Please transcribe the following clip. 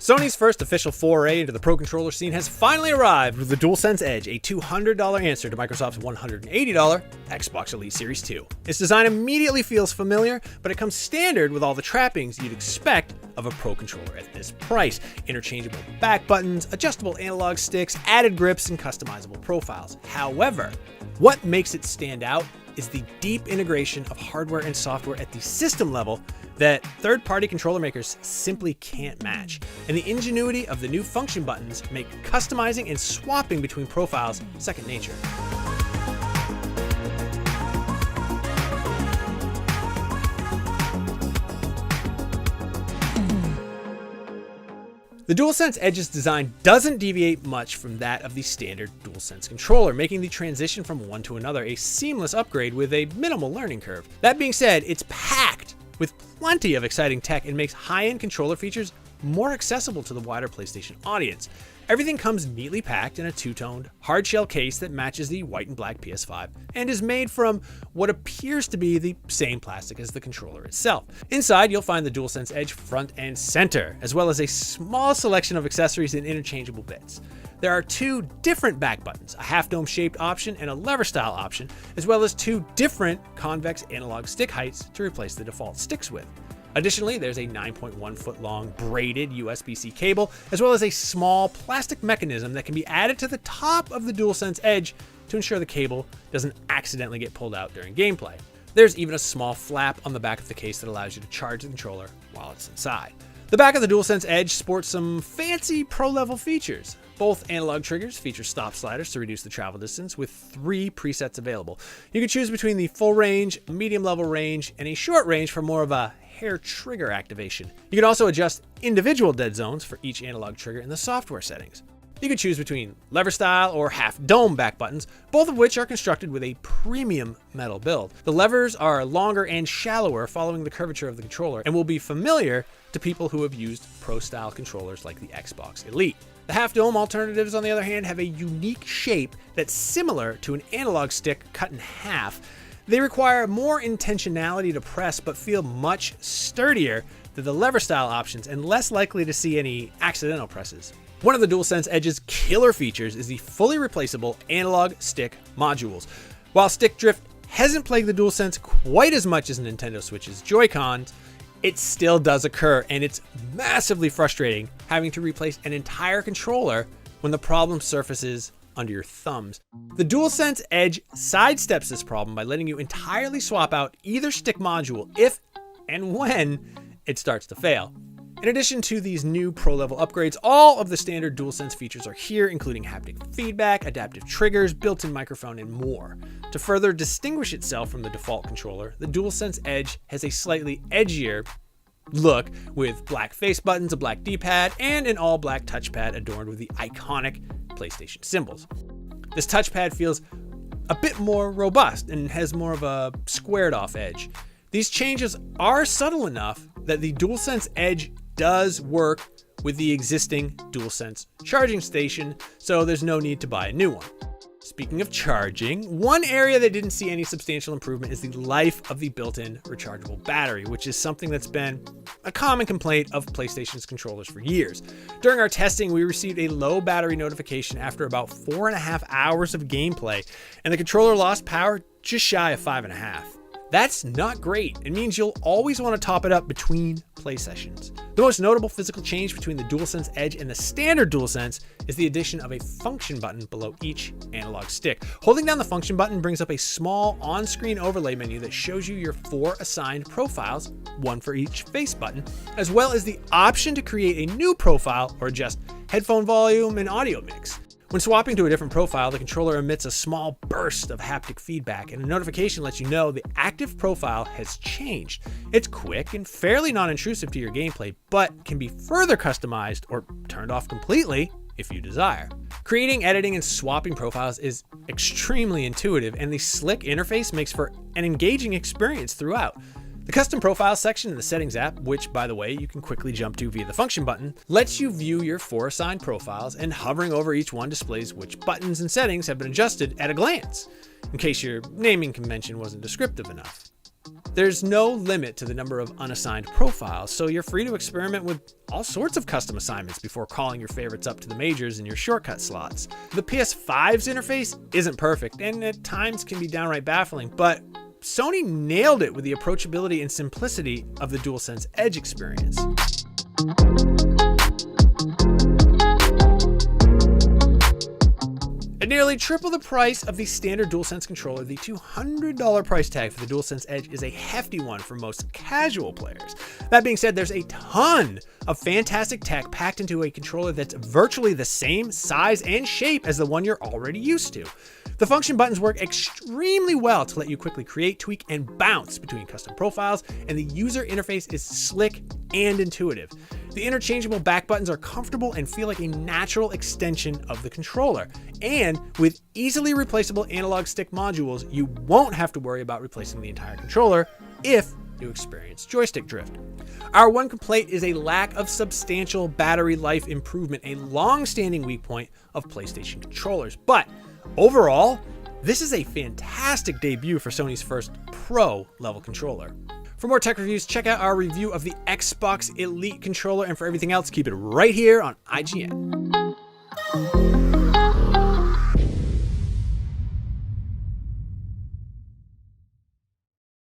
Sony's first official foray into the Pro Controller scene has finally arrived with the DualSense Edge, a $200 answer to Microsoft's $180 Xbox Elite Series 2. Its design immediately feels familiar, but it comes standard with all the trappings you'd expect of a Pro Controller at this price. Interchangeable back buttons, adjustable analog sticks, added grips, and customizable profiles. However, what makes it stand out is the deep integration of hardware and software at the system level that third-party controller makers simply can't match. And the ingenuity of the new function buttons make customizing and swapping between profiles second nature. The DualSense Edge's design doesn't deviate much from that of the standard DualSense controller, making the transition from one to another a seamless upgrade with a minimal learning curve. That being said, it's packed with plenty of exciting tech and makes high-end controller features more accessible to the wider PlayStation audience. Everything comes neatly packed in a two-toned, hard-shell case that matches the white and black PS5 and is made from what appears to be the same plastic as the controller itself. Inside, you'll find the DualSense Edge front and center, as well as a small selection of accessories and interchangeable bits. There are two different back buttons, a half-dome shaped option and a lever-style option, as well as two different convex analog stick heights to replace the default sticks with. Additionally, there's a 9.1 foot long braided USB-C cable, as well as a small plastic mechanism that can be added to the top of the DualSense Edge to ensure the cable doesn't accidentally get pulled out during gameplay. There's even a small flap on the back of the case that allows you to charge the controller while it's inside. The back of the DualSense Edge sports some fancy pro-level features. Both analog triggers feature stop sliders to reduce the travel distance with 3 presets available. You can choose between the full range, medium level range, and a short range for more of a hair trigger activation. You can also adjust individual dead zones for each analog trigger in the software settings. You can choose between lever style or half dome back buttons, both of which are constructed with a premium metal build. The levers are longer and shallower following the curvature of the controller and will be familiar to people who have used pro style controllers like the Xbox Elite. The half dome alternatives, on the other hand, have a unique shape that's similar to an analog stick cut in half. They require more intentionality to press, but feel much sturdier than the lever style options and less likely to see any accidental presses. One of the DualSense Edge's killer features is the fully replaceable analog stick modules. While stick drift hasn't plagued the DualSense quite as much as Nintendo Switch's Joy-Cons, it still does occur, and it's massively frustrating having to replace an entire controller when the problem surfaces under your thumbs. The DualSense Edge sidesteps this problem by letting you entirely swap out either stick module if and when it starts to fail. In addition to these new pro-level upgrades, all of the standard DualSense features are here, including haptic feedback, adaptive triggers, built-in microphone, and more. To further distinguish itself from the default controller, the DualSense Edge has a slightly edgier look with black face buttons, a black D-pad, and an all-black touchpad adorned with the iconic PlayStation symbols. This touchpad feels a bit more robust and has more of a squared-off edge. These changes are subtle enough that the DualSense Edge does work with the existing DualSense charging station, so there's no need to buy a new one. Speaking of charging, one area that didn't see any substantial improvement is the life of the built-in rechargeable battery, which is something that's been a common complaint of PlayStation's controllers for years. During our testing, we received a low battery notification after about 4.5 hours of gameplay, and the controller lost power just shy of 5.5. That's not great. It means you'll always want to top it up between play sessions. The most notable physical change between the DualSense Edge and the standard DualSense is the addition of a function button below each analog stick. Holding down the function button brings up a small on-screen overlay menu that shows you your 4 assigned profiles, one for each face button, as well as the option to create a new profile or adjust headphone volume and audio mix. When swapping to a different profile, the controller emits a small burst of haptic feedback, and a notification lets you know the active profile has changed. It's quick and fairly non-intrusive to your gameplay, but can be further customized or turned off completely if you desire. Creating, editing, and swapping profiles is extremely intuitive, and the slick interface makes for an engaging experience throughout. The custom profiles section in the settings app, which by the way you can quickly jump to via the function button, lets you view your 4 assigned profiles, and hovering over each one displays which buttons and settings have been adjusted at a glance, in case your naming convention wasn't descriptive enough. There's no limit to the number of unassigned profiles, so you're free to experiment with all sorts of custom assignments before calling your favorites up to the majors in your shortcut slots. The PS5's interface isn't perfect, and at times can be downright baffling, but Sony nailed it with the approachability and simplicity of the DualSense Edge experience. At nearly triple the price of the standard DualSense controller, the $200 price tag for the DualSense Edge is a hefty one for most casual players. That being said, there's a ton of fantastic tech packed into a controller that's virtually the same size and shape as the one you're already used to. The function buttons work extremely well to let you quickly create, tweak, and bounce between custom profiles, and the user interface is slick and intuitive. The interchangeable back buttons are comfortable and feel like a natural extension of the controller. And with easily replaceable analog stick modules, you won't have to worry about replacing the entire controller if you experience joystick drift. Our one complaint is a lack of substantial battery life improvement, a long-standing weak point of PlayStation controllers. But overall, this is a fantastic debut for Sony's first pro-level controller. For more tech reviews, check out our review of the Xbox Elite controller, and for everything else, keep it right here on IGN.